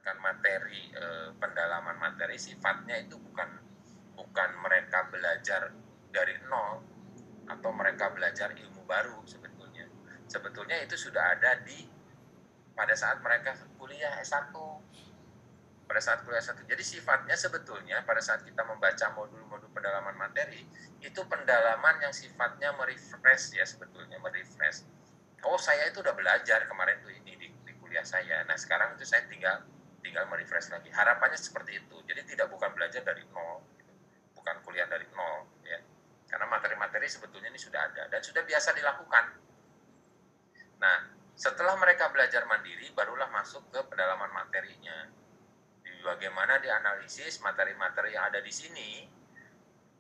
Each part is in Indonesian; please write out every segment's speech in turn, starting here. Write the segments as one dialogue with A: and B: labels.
A: mendapatkan materi, pendalaman materi, sifatnya itu bukan mereka belajar dari nol atau mereka belajar ilmu baru sebetulnya. Sebetulnya itu sudah ada pada saat mereka kuliah S1. Pada saat kuliah S1. Jadi sifatnya sebetulnya pada saat kita membaca modul-modul pendalaman materi, itu pendalaman yang sifatnya merefresh ya sebetulnya, merefresh. Oh, saya itu udah belajar kemarin tuh ini di kuliah saya. Nah, sekarang itu saya tinggal merefresh lagi. Harapannya seperti itu. Jadi bukan belajar dari nol, gitu. Bukan kuliah dari nol ya. Karena materi-materi sebetulnya ini sudah ada dan sudah biasa dilakukan. Nah, setelah mereka belajar mandiri, barulah masuk ke pendalaman materinya. Bagaimana dianalisis materi-materi yang ada di sini,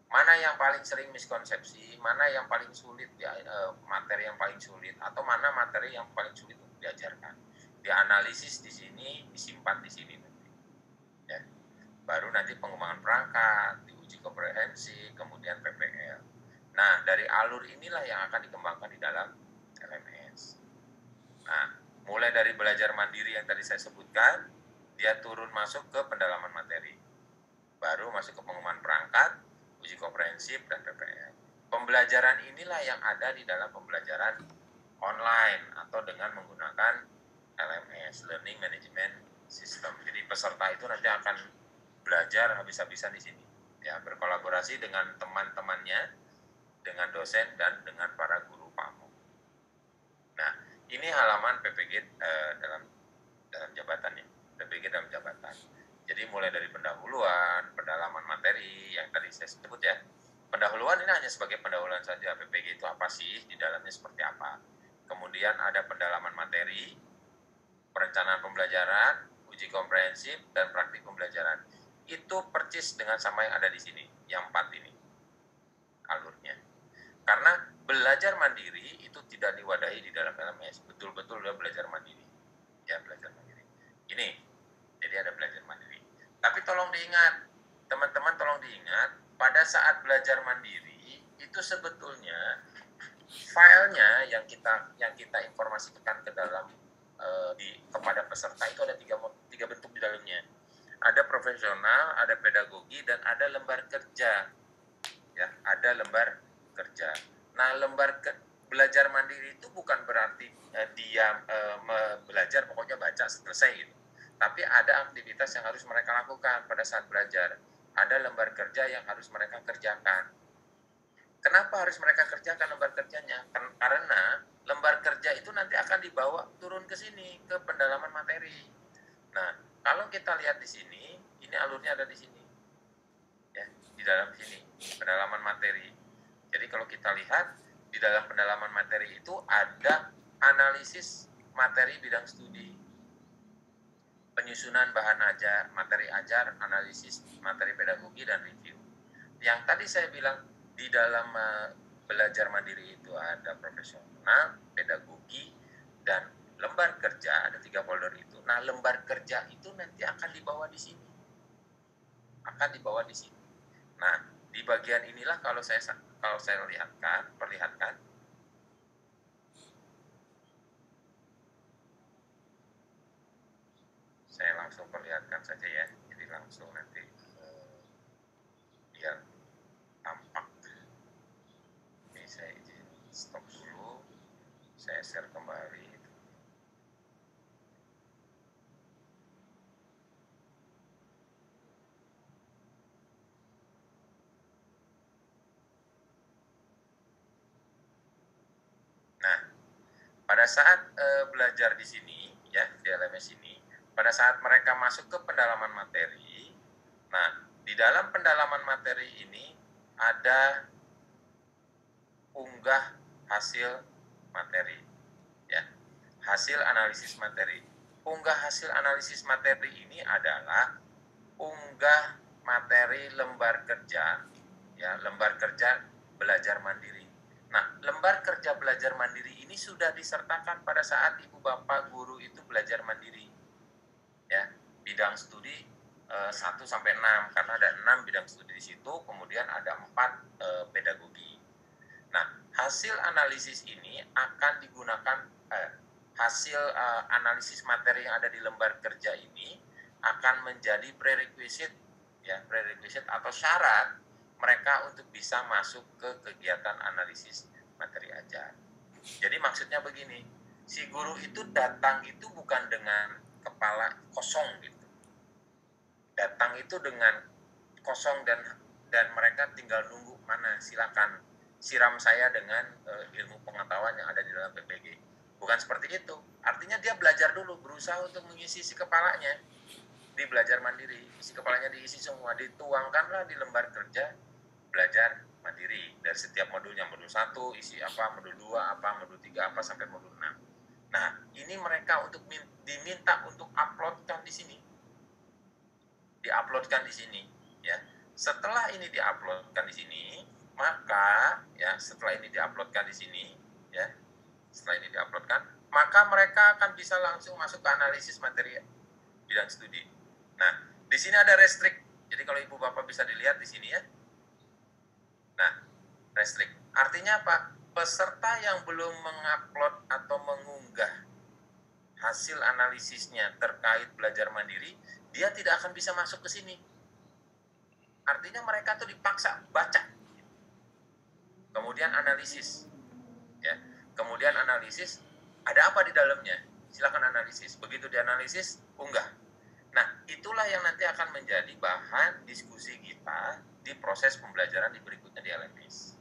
A: mana yang paling sering miskonsepsi, mana yang paling sulit ya, materi yang paling sulit, atau mana materi yang paling sulit untuk diajarkan. Dianalisis di sini, disimpan di sini nanti. Ya. Baru nanti pengembangan perangkat, diuji komprehensi, kemudian PPL. Nah, dari alur inilah yang akan dikembangkan di dalam LMS. Nah, mulai dari belajar mandiri yang tadi saya sebutkan, dia turun masuk ke pendalaman materi. Baru masuk ke pengembangan perangkat, uji komprehensif, dan PPL. Pembelajaran inilah yang ada di dalam pembelajaran online atau dengan menggunakan LMS, Learning Management System. Jadi peserta itu nanti akan belajar habis-habisan di sini. Ya, berkolaborasi dengan teman-temannya, dengan dosen, dan dengan para guru PAMU. Nah, ini halaman PPG dalam jabatannya. PPG dalam jabatan. Jadi mulai dari pendahuluan, pendalaman materi yang tadi saya sebut ya. Pendahuluan ini hanya sebagai pendahuluan saja. PPG itu apa sih? Di dalamnya seperti apa? Kemudian ada pendalaman materi, perencanaan pembelajaran, uji komprehensif, dan praktik pembelajaran. Itu persis dengan sama yang ada di sini, yang 4 ini alurnya. Karena belajar mandiri itu tidak diwadahi di dalam LMS. Betul-betul udah belajar mandiri. Ya, belajar mandiri. Ini, jadi ada belajar mandiri. Tapi tolong diingat, teman-teman tolong diingat, pada saat belajar mandiri itu sebetulnya filenya yang kita informasikan ke dalam kepada peserta itu ada tiga bentuk di dalamnya. Ada profesional, ada pedagogi, dan ada lembar kerja. Ya, ada lembar kerja. Nah, belajar mandiri itu bukan berarti dia belajar pokoknya baca selesai gitu. Tapi ada aktivitas yang harus mereka lakukan pada saat belajar. Ada lembar kerja yang harus mereka kerjakan. Kenapa harus mereka kerjakan lembar kerjanya? Karena lembar kerja itu nanti akan dibawa turun ke sini, ke pendalaman materi. Nah, kalau kita lihat di sini, ini alurnya ada di sini. Ya, di dalam sini, pendalaman materi. Jadi kalau kita lihat, di dalam pendalaman materi itu ada analisis materi bidang studi, penyusunan bahan ajar, materi ajar, analisis materi pedagogi, dan review. Yang tadi saya bilang di dalam belajar mandiri itu ada profesional, pedagogi, dan lembar kerja, ada 3 folder itu. Nah, lembar kerja itu nanti akan dibawa di sini. Nah, di bagian inilah kalau saya perlihatkan, saya langsung perlihatkan saja ya, jadi langsung nanti biar tampak. Ini saya izin stop dulu, saya share kembali. Nah, pada saat belajar di sini ya, di LMS ini, pada saat mereka masuk ke pendalaman materi, nah di dalam pendalaman materi ini ada unggah hasil materi ya, hasil analisis materi. Unggah hasil analisis materi ini adalah unggah materi lembar kerja ya, lembar kerja belajar mandiri. Nah, lembar kerja belajar mandiri ini sudah disertakan pada saat ibu bapak guru itu belajar mandiri ya, bidang studi 1 sampai 6, karena ada 6 bidang studi di situ, kemudian ada 4 pedagogi. Nah, hasil analisis ini akan digunakan hasil analisis materi yang ada di lembar kerja ini akan menjadi prerequisite ya, prerequisite atau syarat mereka untuk bisa masuk ke kegiatan analisis materi ajar. Jadi maksudnya begini, si guru itu datang itu bukan dengan kepala kosong gitu. Datang itu dengan kosong dan mereka tinggal nunggu mana silakan siram saya dengan ilmu pengetahuan yang ada di dalam PPG. Bukan seperti itu. Artinya dia belajar dulu, berusaha untuk mengisi si kepalanya. Di belajar mandiri, isi kepalanya diisi semua, dituangkanlah di lembar kerja belajar mandiri dari setiap modulnya, modul 1 isi apa, modul 2 apa, modul 3 apa sampai modul 6. Nah, ini mereka untuk diminta untuk uploadkan di sini. Diuploadkan di sini ya. Setelah ini diuploadkan di sini, maka ya setelah ini diuploadkan di sini ya. Setelah ini diuploadkan, maka mereka akan bisa langsung masuk ke analisis materi bidang studi. Nah, di sini ada restrict. Jadi kalau Ibu Bapak bisa dilihat di sini ya. Nah, restrict. Artinya apa? Peserta yang belum mengupload atau mengunggah hasil analisisnya terkait belajar mandiri, dia tidak akan bisa masuk ke sini. Artinya mereka tuh dipaksa baca. Kemudian analisis. Ya. Kemudian analisis, ada apa di dalamnya? Silakan analisis. Begitu dianalisis, unggah. Nah, itulah yang nanti akan menjadi bahan diskusi kita di proses pembelajaran di berikutnya di LMS.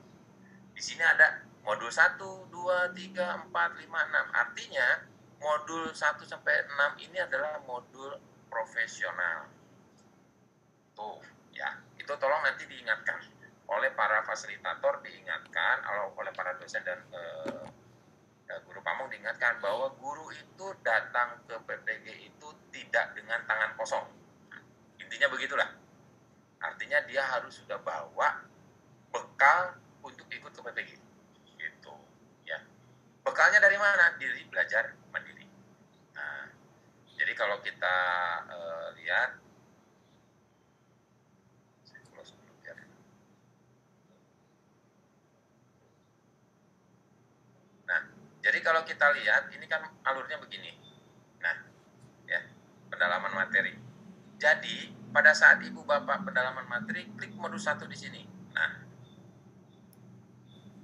A: Di sini ada modul 1, 2, 3, 4, 5, 6. Artinya, modul 1 sampai 6 ini adalah modul profesional. Tuh, ya. Itu tolong nanti diingatkan oleh para fasilitator, diingatkan oleh para dosen dan guru pamong diingatkan bahwa guru itu datang ke PPG itu tidak dengan tangan kosong. Intinya begitulah. Artinya dia harus sudah bawa bekal untuk ikut ke PPG. Gitu, ya. Bekalnya dari mana? Diri belajar mandiri. Nah, jadi kalau kita lihat, nah, jadi kalau kita lihat, ini kan alurnya begini. Nah, ya, pendalaman materi. Jadi, pada saat Ibu Bapak pendalaman materi, klik modul 1 di sini. Nah,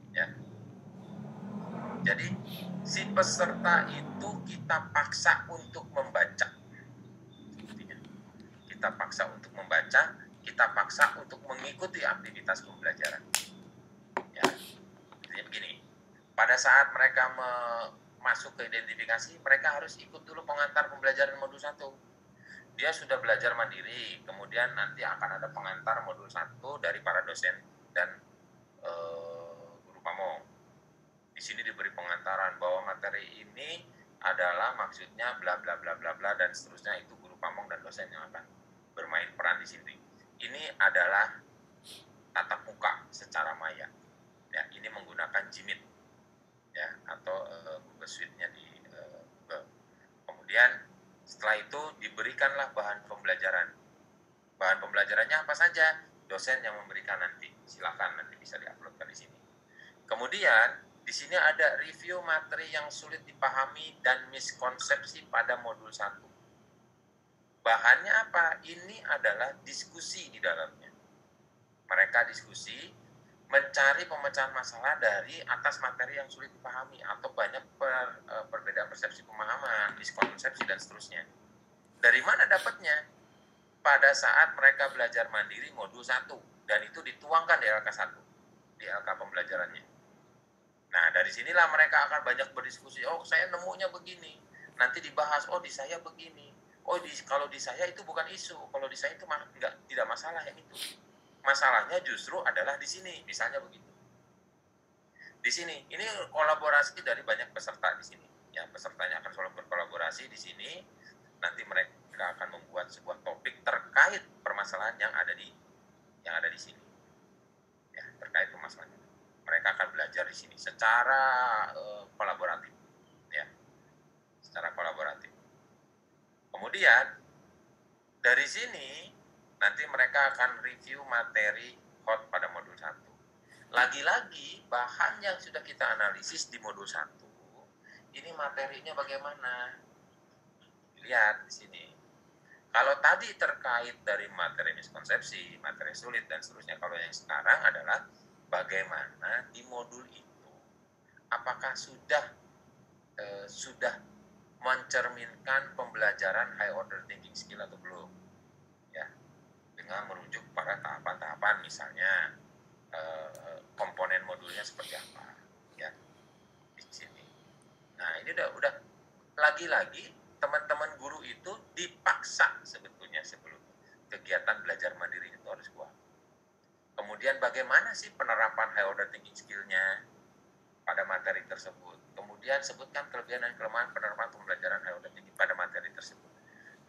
A: ya. Jadi, si peserta itu kita paksa untuk membaca. Kita paksa untuk membaca, kita paksa untuk mengikuti aktivitas pembelajaran. Ya, jadi begini. Pada saat mereka masuk ke identifikasi, mereka harus ikut dulu pengantar pembelajaran modul 1. Dia sudah belajar mandiri, kemudian nanti akan ada pengantar modul 1 dari para dosen dan guru pamong. Di sini diberi pengantaran bahwa materi ini adalah maksudnya bla bla bla bla bla dan seterusnya, itu guru pamong dan dosen yang akan bermain peran di sini. Ini adalah tatap muka secara maya. Ya, ini menggunakan Jimit ya atau Google Suite-nya di Google. Kemudian setelah itu diberikanlah bahan pembelajaran. Bahan pembelajarannya apa saja? Dosen yang memberikan nanti. Silakan nanti bisa diuploadkan di sini. Kemudian di sini ada review materi yang sulit dipahami dan miskonsepsi pada modul 1. Bahannya apa? Ini adalah diskusi di dalamnya. Mereka diskusi mencari pemecahan masalah dari atas materi yang sulit dipahami atau banyak perbedaan persepsi pemahaman, miskonsepsi dan seterusnya. Dari mana dapatnya? Pada saat mereka belajar mandiri modul 1 dan itu dituangkan di LK1, di LK pembelajarannya. Nah, dari sinilah mereka akan banyak berdiskusi. Oh, saya nemunya begini. Nanti dibahas, oh di saya begini. Oh, kalau di saya itu bukan isu. Kalau di saya itu tidak masalah yang itu. Masalahnya justru adalah di sini, misalnya begitu. Di sini, ini kolaborasi dari banyak peserta di sini. Ya, pesertanya akan selalu berkolaborasi di sini. Nanti mereka akan membuat sebuah topik terkait permasalahan yang ada di sini. Ya, terkait permasalahan. Mereka akan belajar di sini secara kolaboratif. Ya, secara kolaboratif. Kemudian dari sini nanti mereka akan review materi hot pada modul 1. Lagi-lagi bahan yang sudah kita analisis di modul 1, ini materinya bagaimana? Lihat di sini. Kalau tadi terkait dari materi miskonsepsi, materi sulit dan seterusnya, kalau yang sekarang adalah bagaimana di modul itu apakah sudah mencerminkan pembelajaran high order thinking skill atau belum, ya, dengan merujuk pada tahapan-tahapan, misalnya komponen modulnya seperti apa, ya, di sini. Nah, ini udah lagi-lagi teman-teman guru itu dipaksa sebetulnya sebelum kegiatan belajar mandiri itu harus kuat. Kemudian bagaimana sih penerapan high order thinking skill-nya pada materi tersebut. Kemudian sebutkan kelebihan dan kelemahan penerapan pembelajaran high order thinking pada materi tersebut.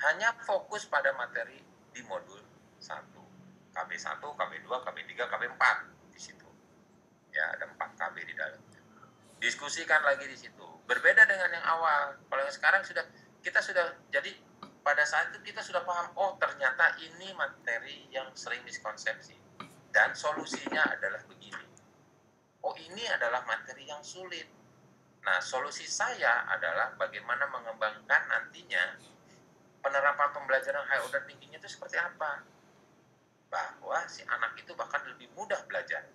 A: Hanya fokus pada materi di modul 1. KB1, KB2, KB3, KB4 di situ. Ya, ada 4 KB di dalamnya. Diskusikan lagi di situ. Berbeda dengan yang awal. Kalau yang sekarang kita sudah jadi pada saat itu kita sudah paham, oh ternyata ini materi yang sering miskonsepsi dan solusinya adalah begini. Oh, ini adalah materi yang sulit. Nah, solusi saya adalah bagaimana mengembangkan nantinya penerapan pembelajaran high order thinking itu seperti apa. Bahwa si anak itu bahkan lebih mudah belajar.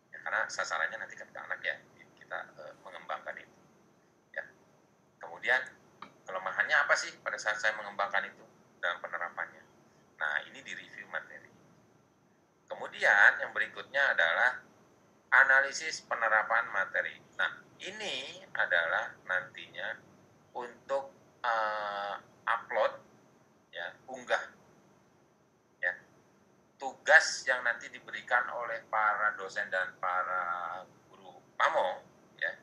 A: Ya, karena sasarannya nanti kan ke anak ya, kita mengembangkan itu. Ya. Kemudian kelemahannya apa sih pada saat saya mengembangkan itu dalam penerapannya. Nah, ini di review materi. Kemudian yang berikutnya adalah analisis penerapan materi. Nah, ini adalah nantinya untuk upload, ya, unggah, ya, tugas yang nanti diberikan oleh para dosen dan para guru PAMO, ya,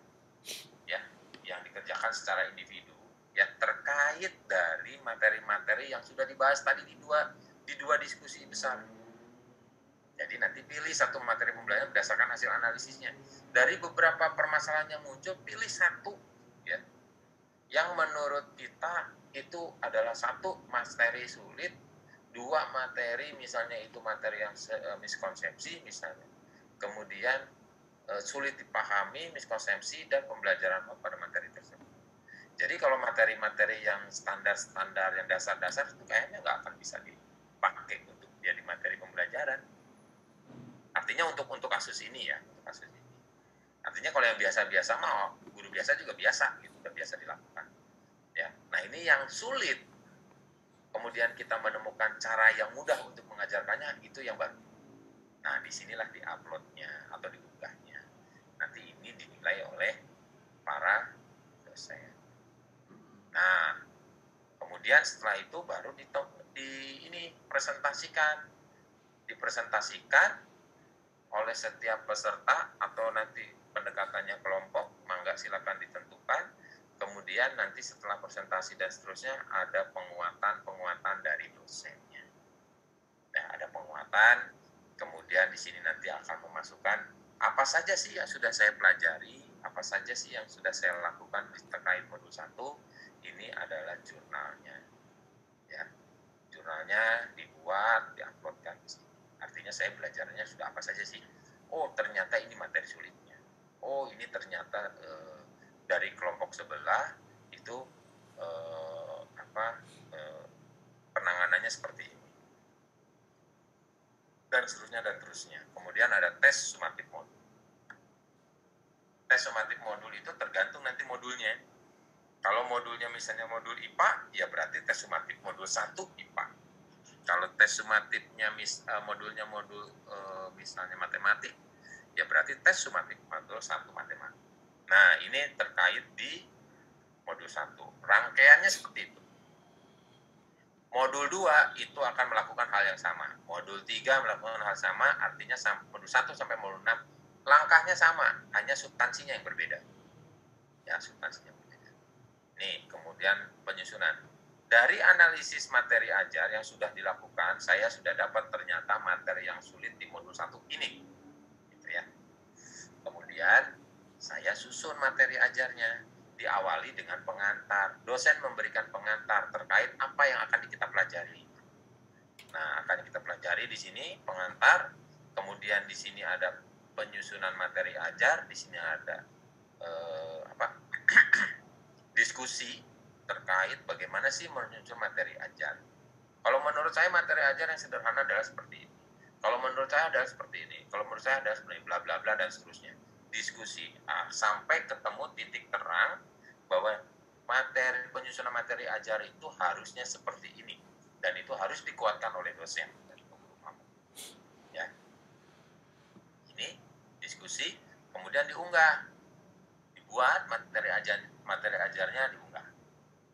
A: yang dikerjakan secara individu, ya, terkait dari materi-materi yang sudah dibahas tadi di dua diskusi besar. Jadi nanti pilih satu materi pembelajaran berdasarkan hasil analisisnya. Dari beberapa permasalahan yang muncul, pilih satu, ya, yang menurut kita itu adalah satu materi sulit, dua materi misalnya itu materi yang miskonsepsi misalnya, kemudian sulit dipahami, miskonsepsi, dan pembelajaran pada materi tersebut. Jadi kalau materi-materi yang standar-standar, yang dasar-dasar itu kayaknya nggak akan bisa dipakai untuk jadi materi pembelajaran. Artinya untuk kasus ini ya, untuk kasus ini. Artinya kalau yang biasa-biasa mah guru biasa juga biasa, gitu, udah biasa dilakukan. Ya, nah ini yang sulit. Kemudian kita menemukan cara yang mudah untuk mengajarkannya, itu yang baru. Nah, disinilah di-uploadnya atau diunggahnya. Nanti ini dinilai oleh para dosen. Nah, kemudian setelah itu baru dipresentasikan oleh setiap peserta atau nanti pendekatannya kelompok, mangga silakan ditentukan. Kemudian nanti setelah presentasi dan seterusnya ada penguatan dari dosennya. Nah, ada penguatan, kemudian di sini nanti akan memasukkan apa saja sih yang sudah saya pelajari, apa saja sih yang sudah saya lakukan terkait modul 1. Ini adalah jurnalnya. Ya, jurnalnya dibuat, diuploadkan di sini. Artinya saya belajarnya sudah apa saja sih. Oh, ternyata ini materi sulitnya. Oh, ini ternyata dari kelompok sebelah itu penanganannya seperti ini. Dan seterusnya dan terusnya. Kemudian ada tes sumatif modul. Tes sumatif modul itu tergantung nanti modulnya. Kalau modulnya misalnya modul IPA, ya berarti tes sumatif modul 1 IPA. Kalau tes sumatifnya modulnya misalnya matematik, ya berarti tes sumatif modul 1 matematik. Nah, ini terkait di modul 1. Rangkaiannya seperti itu. Modul 2 itu akan melakukan hal yang sama. Modul 3 melakukan hal sama, artinya modul 1 sampai modul 6 langkahnya sama, hanya substansinya yang berbeda. Ya, substansinya berbeda. Nih, kemudian penyusunan. Dari analisis materi ajar yang sudah dilakukan, saya sudah dapat ternyata materi yang sulit di modul 1 ini. Gitu ya. Kemudian saya susun materi ajarnya, diawali dengan pengantar. Dosen memberikan pengantar terkait apa yang akan kita pelajari. Nah, akan kita pelajari di sini pengantar, kemudian di sini ada penyusunan materi ajar, di sini ada diskusi terkait bagaimana sih menyusun materi ajar. Kalau menurut saya materi ajar yang sederhana adalah seperti ini. Kalau menurut saya adalah seperti ini. Kalau menurut saya adalah seperti bla bla bla dan seterusnya. Diskusi sampai ketemu titik terang bahwa penyusunan materi ajar itu harusnya seperti ini dan itu harus dikuatkan oleh dosen dan guru kamu. Ya, ini diskusi, kemudian diunggah, dibuat materi ajarnya diunggah.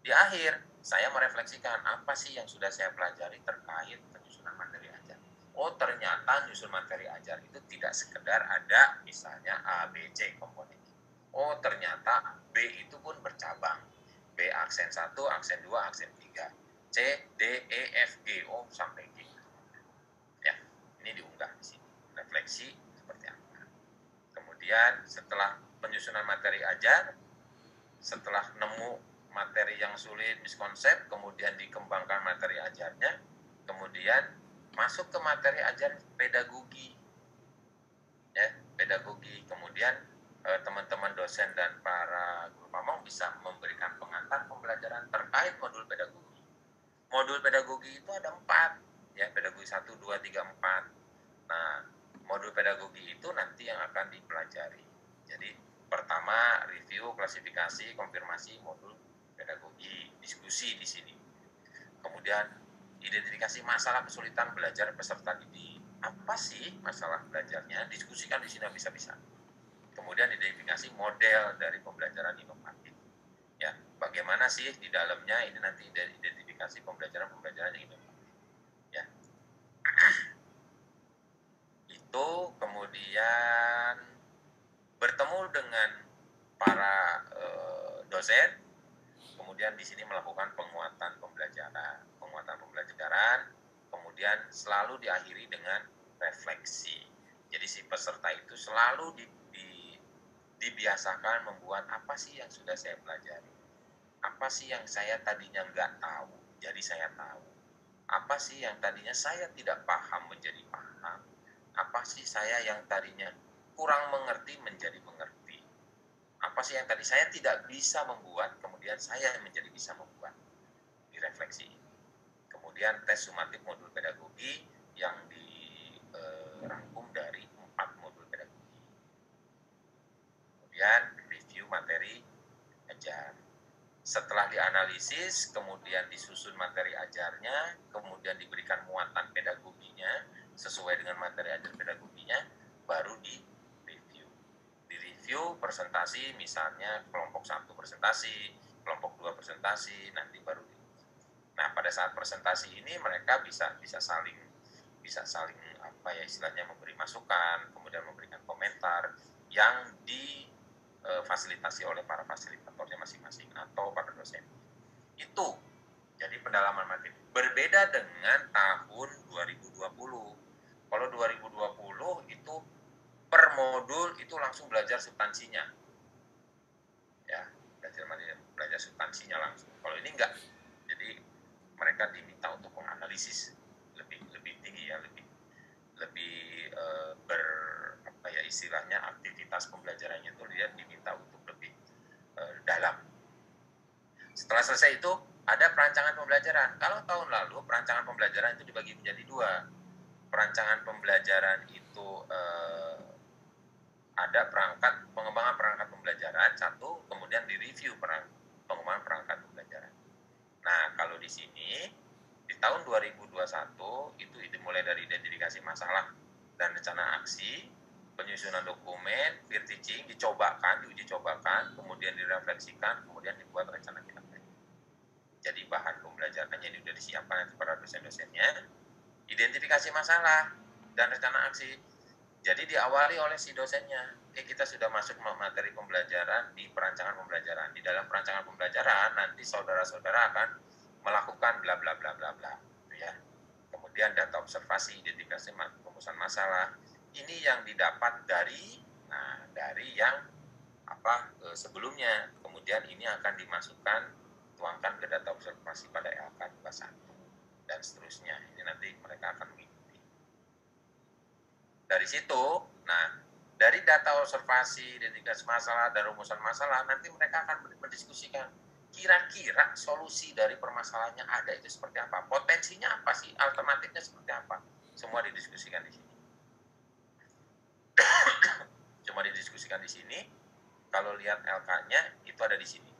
A: Di akhir saya merefleksikan apa sih yang sudah saya pelajari terkait penyusunan materi ajar. Oh, ternyata nyusun materi ajar itu tidak sekedar ada misalnya A, B, C komponen. Oh, ternyata B itu pun bercabang. B aksen 1, aksen 2, aksen 3. C, D, E, F, G, O sampai G. Ya, ini diunggah di sini. Refleksi seperti apa. Kemudian setelah penyusunan materi ajar, setelah nemu materi yang sulit, miskonsep, kemudian dikembangkan materi ajarnya, kemudian masuk ke materi ajar pedagogi. Ya, pedagogi. Kemudian teman-teman dosen dan para guru pamong bisa memberikan pengantar pembelajaran terkait modul pedagogi. Modul pedagogi itu ada 4, ya, pedagogi 1, 2, 3, 4. Nah, modul pedagogi itu nanti yang akan dipelajari. Jadi, pertama review, klasifikasi, konfirmasi modul pedagogi, diskusi di sini. Kemudian identifikasi masalah kesulitan belajar peserta didik. Apa sih masalah belajarnya? Diskusikan di sini bisa-bisa. Kemudian identifikasi model dari pembelajaran inovatif. Ya, bagaimana sih di dalamnya ini nanti dari identifikasi pembelajaran yang inovatif. Ya. Itu kemudian bertemu dengan para dosen, kemudian di sini melakukan penguatan pembelajaran, kemudian selalu diakhiri dengan refleksi. Jadi si peserta itu selalu dibiasakan membuat apa sih yang sudah saya pelajari, apa sih yang saya tadinya nggak tahu, jadi saya tahu, apa sih yang tadinya saya tidak paham menjadi paham, apa sih saya yang tadinya kurang mengerti menjadi mengerti, apa sih yang tadi saya tidak bisa membuat, kemudian saya menjadi bisa membuat, direfleksi. Kemudian tes sumatif modul pedagogi yang dirangkum dari 4 modul pedagogi. Kemudian review materi ajar. Setelah dianalisis, kemudian disusun materi ajarnya, kemudian diberikan muatan pedagoginya sesuai dengan materi ajar pedagoginya, baru di-review. Di-review presentasi, misalnya kelompok 1 presentasi, kelompok 2 presentasi, nanti baru Nah, pada saat presentasi ini mereka bisa saling apa ya istilahnya memberi masukan, kemudian memberikan komentar yang difasilitasi oleh para fasilitatornya masing-masing atau para dosen. Itu jadi pendalaman materi. Berbeda dengan tahun 2020. Kalau 2020 itu per modul itu langsung belajar substansinya. Ya, belajar substansinya langsung. Kalau ini enggak. Jadi mereka diminta untuk menganalisis lebih tinggi ya, lebih apa ya istilahnya aktivitas pembelajarannya itu dia diminta untuk lebih dalam. Setelah selesai itu ada perancangan pembelajaran. Kalau tahun lalu perancangan pembelajaran itu dibagi menjadi 2. Perancangan pembelajaran itu ada pengembangan perangkat pembelajaran 1, kemudian direview pengembangan perangkat pembelajaran. Nah, kalau di sini di tahun 2021 itu dimulai dari identifikasi masalah dan rencana aksi, penyusunan dokumen, peer teaching, diuji cobakan, kemudian direfleksikan, kemudian dibuat rencana tindak lanjut. Jadi bahan pembelajarannya ini sudah disiapkan kepada dosen-dosennya, identifikasi masalah dan rencana aksi. Jadi diawali oleh si dosennya. Kita sudah masuk materi pembelajaran di perancangan pembelajaran. Di dalam perancangan pembelajaran nanti saudara-saudara akan melakukan bla bla bla bla bla, gitu ya. Kemudian data observasi, identifikasi rumusan masalah. Ini yang didapat dari yang sebelumnya. Kemudian ini akan dimasukkan, tuangkan ke data observasi pada LK 21 dan seterusnya. Ini nanti mereka akan mengikuti. Dari situ, dari data observasi, identifikasi masalah, dan rumusan masalah, nanti mereka akan mendiskusikan kira-kira solusi dari permasalahannya ada itu seperti apa, potensinya apa sih, alternatifnya seperti apa, semua didiskusikan di sini. Cuma didiskusikan di sini. Kalau lihat LK-nya itu ada di sini.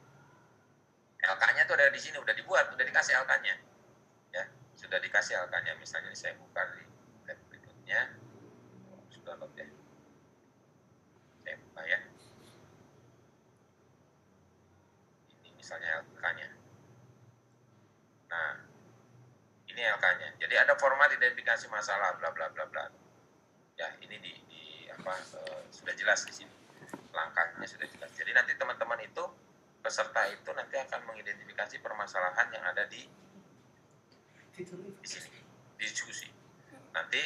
A: LK-nya itu ada di sini, udah dibuat, udah dikasih LK-nya. Ya, sudah dikasih LK-nya. Misalnya saya buka di tab berikutnya. Sudah load ya. Saya buka ya. Ini misalnya LK-nya. Nah, ini LK-nya. Jadi ada format identifikasi masalah bla bla bla bla. Ya, ini sudah jelas di sini. Langkahnya sudah jelas. Jadi nanti teman-teman itu, peserta itu nanti akan mengidentifikasi permasalahan yang ada di sini, diskusi. Nanti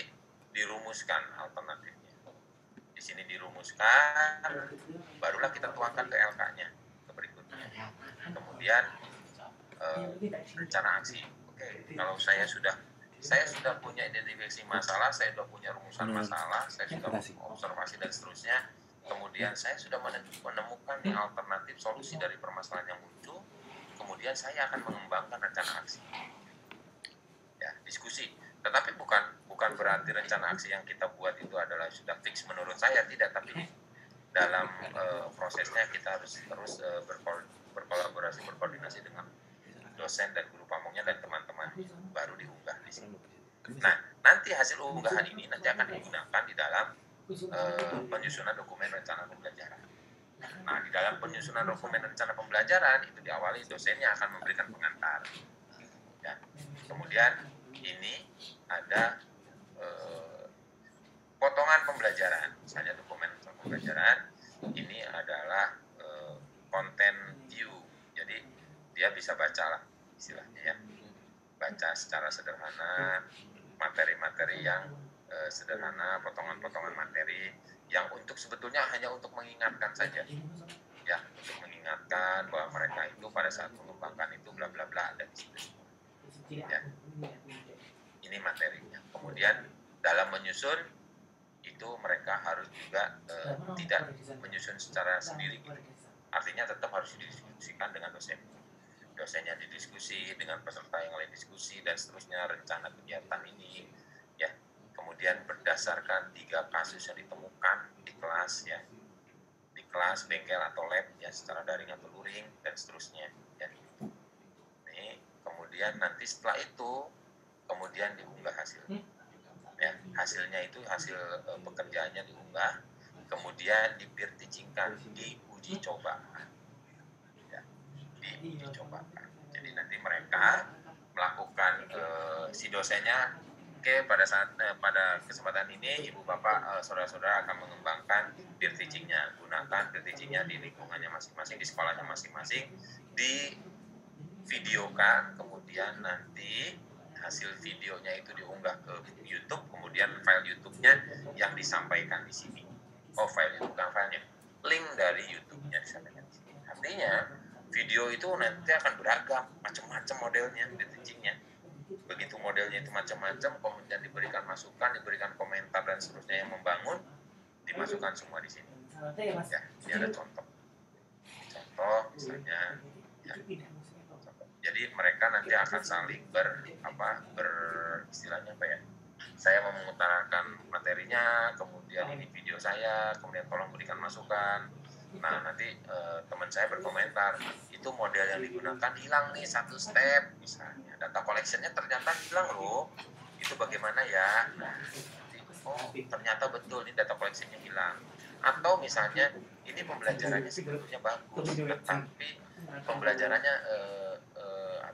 A: dirumuskan alternatifnya. Di sini dirumuskan, barulah kita tuangkan ke LK-nya, ke berikutnya. Kemudian rencana aksi. Oke, kalau saya sudah punya identifikasi masalah, saya sudah punya rumusan masalah, saya sudah observasi dan seterusnya. Kemudian saya sudah menemukan nih alternatif solusi dari permasalahan yang muncul. Kemudian saya akan mengembangkan rencana aksi. Ya, diskusi. Tetapi bukan berarti rencana aksi yang kita buat itu adalah sudah fix menurut saya, tidak. Tapi dalam prosesnya kita harus terus berkolaborasi, berkoordinasi dengan dosen dan guru pamongnya dan teman-teman, baru diunggah di sini. Nah, nanti hasil unggahan ini nanti akan digunakan di dalam penyusunan dokumen rencana pembelajaran. Nah, di dalam penyusunan dokumen rencana pembelajaran itu diawali dosennya akan memberikan pengantar. Ya. Kemudian ini ada potongan pembelajaran, misalnya dokumen rencana pembelajaran ini adalah konten view. Jadi dia bisa baca lah istilahnya ya, baca secara sederhana materi-materi yang sederhana, potongan-potongan materi yang sebetulnya hanya untuk mengingatkan saja ya, untuk mengingatkan bahwa mereka itu pada saat mengembangkan itu bla bla bla dan seterusnya ya. Ini materinya. Kemudian dalam menyusun itu mereka harus juga tidak menyusun secara sendiri gitu. Artinya tetap harus didiskusikan dengan dosennya didiskusi, dengan peserta yang lain diskusi dan seterusnya, rencana kegiatan ini ya. Kemudian berdasarkan 3 kasus yang ditemukan di kelas ya, di kelas, bengkel atau lab ya, secara daring atau luring dan seterusnya ya. Ini kemudian nanti setelah itu kemudian diunggah hasilnya ya, hasilnya itu hasil pekerjaannya diunggah, kemudian di-peer teaching-kan, diuji coba ya, diuji coba. Jadi nanti mereka melakukan si dosennya, oke, pada kesempatan ini Ibu Bapak saudara-saudara akan mengembangkan peer teaching-nya, gunakan peer teaching-nya di lingkungannya masing-masing, di sekolahnya masing-masing, di videokan, kemudian nanti hasil videonya itu diunggah ke YouTube, kemudian file YouTube-nya yang disampaikan di sini. Oh, file itu bukan filenya, link dari YouTube-nya disampaikan di sini. Artinya video itu nanti akan beragam, macam-macam modelnya, teaching-nya. Begitu modelnya itu macam-macam, kemudian diberikan masukan, diberikan komentar dan seterusnya yang membangun, dimasukkan semua di sini. Ya, ini ada contoh. Contoh misalnya ya. Jadi mereka nanti akan saling istilahnya apa ya? Saya mau mengutarakan materinya, kemudian ini video saya, kemudian tolong berikan masukan. Nah, nanti teman saya berkomentar, itu model yang digunakan hilang nih 1 step misalnya. Data collection-nya ternyata hilang loh. Itu bagaimana ya? Nah, nanti, ternyata betul ini data collection-nya hilang. Atau misalnya ini pembelajarannya sebetulnya bagus, tetapi pembelajarannya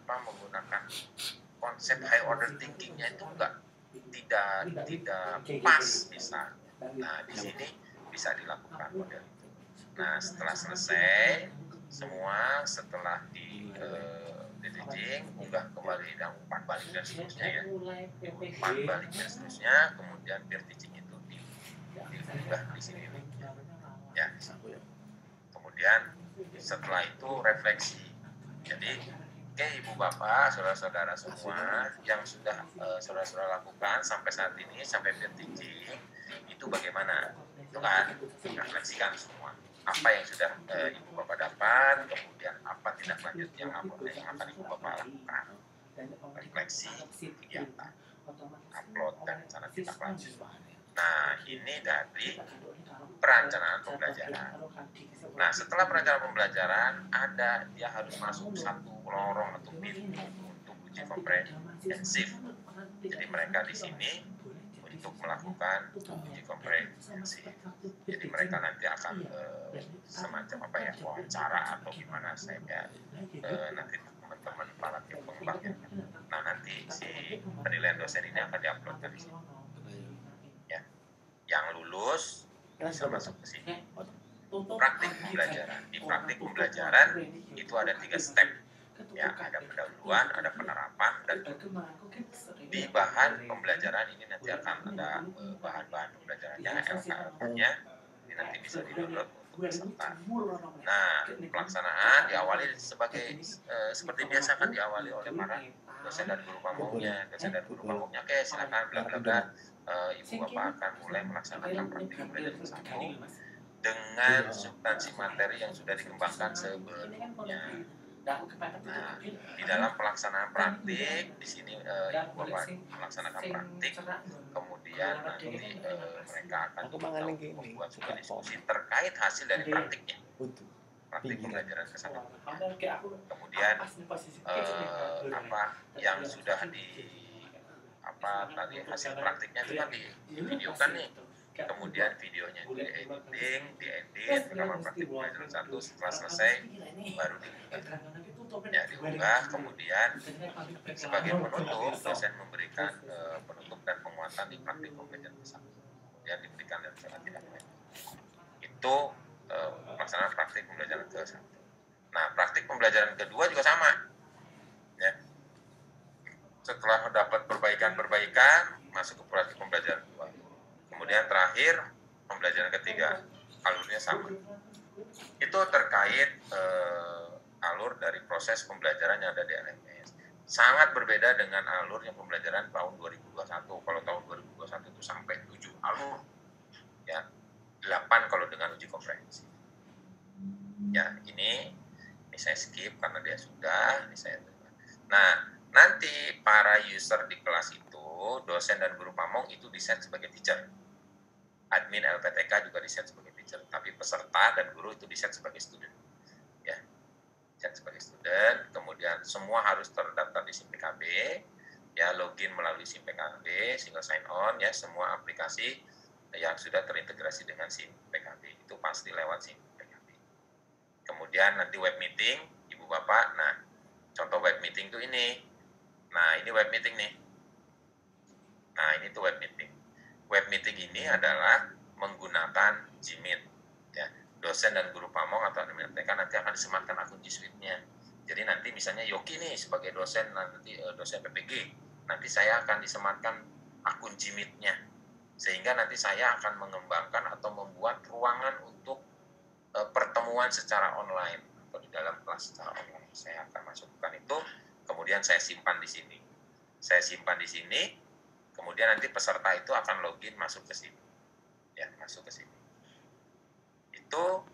A: menggunakan konsep high order thinking-nya itu tidak pas misalnya. Nah, di sini bisa dilakukan model itu. Nah, setelah selesai semua, setelah di editing, unggah kembali dan umpan balik dan seterusnya ya, umpan balik dan seterusnya, kemudian peer teaching itu diunggah di sini ya. Kemudian setelah itu refleksi. Jadi oke, Ibu Bapak, saudara-saudara semua yang sudah saudara-saudara lakukan sampai saat ini, sampai peer teaching, itu bagaimana? Itu kan, refleksikan semua. apa yang sudah Ibu Bapak dapat, kemudian apa tindak lanjut yang akan Ibu Bapak lakukan, refleksi kegiatan, upload dan rencana tindak lanjut. Nah, ini dari perencanaan pembelajaran. Nah, setelah perencanaan pembelajaran, dia harus masuk satu lorong atau pintu untuk uji komprehensif. Jadi mereka di sini untuk melakukan uji komprehensif. Jadi mereka nanti akan semacam wawancara atau gimana saya nanti teman-teman para tim pengembangnya. Nah, nanti si penilaian dosen ini akan diupload di sini. Ya, yang lulus bisa masuk ke sini. Praktik pembelajaran. Di praktik pembelajaran itu ada 3 step. Ya, ada pendahuluan, ada penerapan, dan di bahan pembelajaran ini nanti akan ada bahan-bahan pembelajarannya, LKL-nya, ini nanti bisa di-download untuk peserta. Nah, pelaksanaan diawali seperti biasa kan diawali oleh para dosen dan guru pamongnya. Oke, silakan bla bla bla. Ibu Bapak akan mulai melaksanakan praktik pembelajaran ke-1 dengan substansi materi yang sudah dikembangkan sebelumnya. Nah, di dalam pelaksanaan praktik di sini Ibu Bapak melaksanakan praktik, kemudian nanti mereka akan membuat sebuah diskusi terkait hasil dari praktiknya, praktik pembelajaran ke-1. Kemudian apa yang sudah tadi hasil praktiknya itu kan di videokan nih. Kemudian videonya diedit rekaman praktik pembelajaran 1. Setelah selesai baru diunggah. Kemudian sebagai penutup dosen memberikan penutup dan penguatan di praktik pembelajaran 1. Kemudian diberikan rencana tindak lanjut. Itu pelaksanaan praktik pembelajaran ke-1. Nah, praktik pembelajaran kedua juga sama. Ya. Setelah dapat perbaikan masuk ke praktik pembelajaran kedua. Kemudian terakhir pembelajaran ketiga, alurnya sama. Itu terkait alur dari proses pembelajaran yang ada di LMS. Sangat berbeda dengan alur yang pembelajaran tahun 2021. Kalau tahun 2021 itu sampai 7 alur. Ya, 8 kalau dengan uji komprehensif. Ya, ini saya skip karena dia sudah, Nah, nanti para user di kelas itu, dosen dan guru pamong itu di-set sebagai teacher. Admin LPTK juga di-set sebagai teacher, tapi peserta dan guru itu di-set sebagai student. Ya, set sebagai student, kemudian semua harus terdaftar di SIM PKB, ya, login melalui SIM PKB, single sign on, ya, semua aplikasi yang sudah terintegrasi dengan SIM PKB itu pasti lewat SIM PKB. Kemudian nanti web meeting, Ibu Bapak, nah, contoh web meeting itu ini. Nah, ini web meeting nih. Nah, ini tuh web meeting. Web meeting ini adalah menggunakan Gmeet. Ya, dosen dan guru pamong atau admin LPTK nanti akan disematkan akun G Suite-nya. Jadi nanti misalnya Yoki nih sebagai dosen, nanti dosen PPG, nanti saya akan disematkan akun Gmeet-nya. Sehingga nanti saya akan mengembangkan atau membuat ruangan untuk pertemuan secara online atau di dalam kelas secara online. Saya akan masukkan itu, kemudian saya simpan di sini. Kemudian nanti peserta itu akan login masuk ke sini. Ya, masuk ke sini. Itu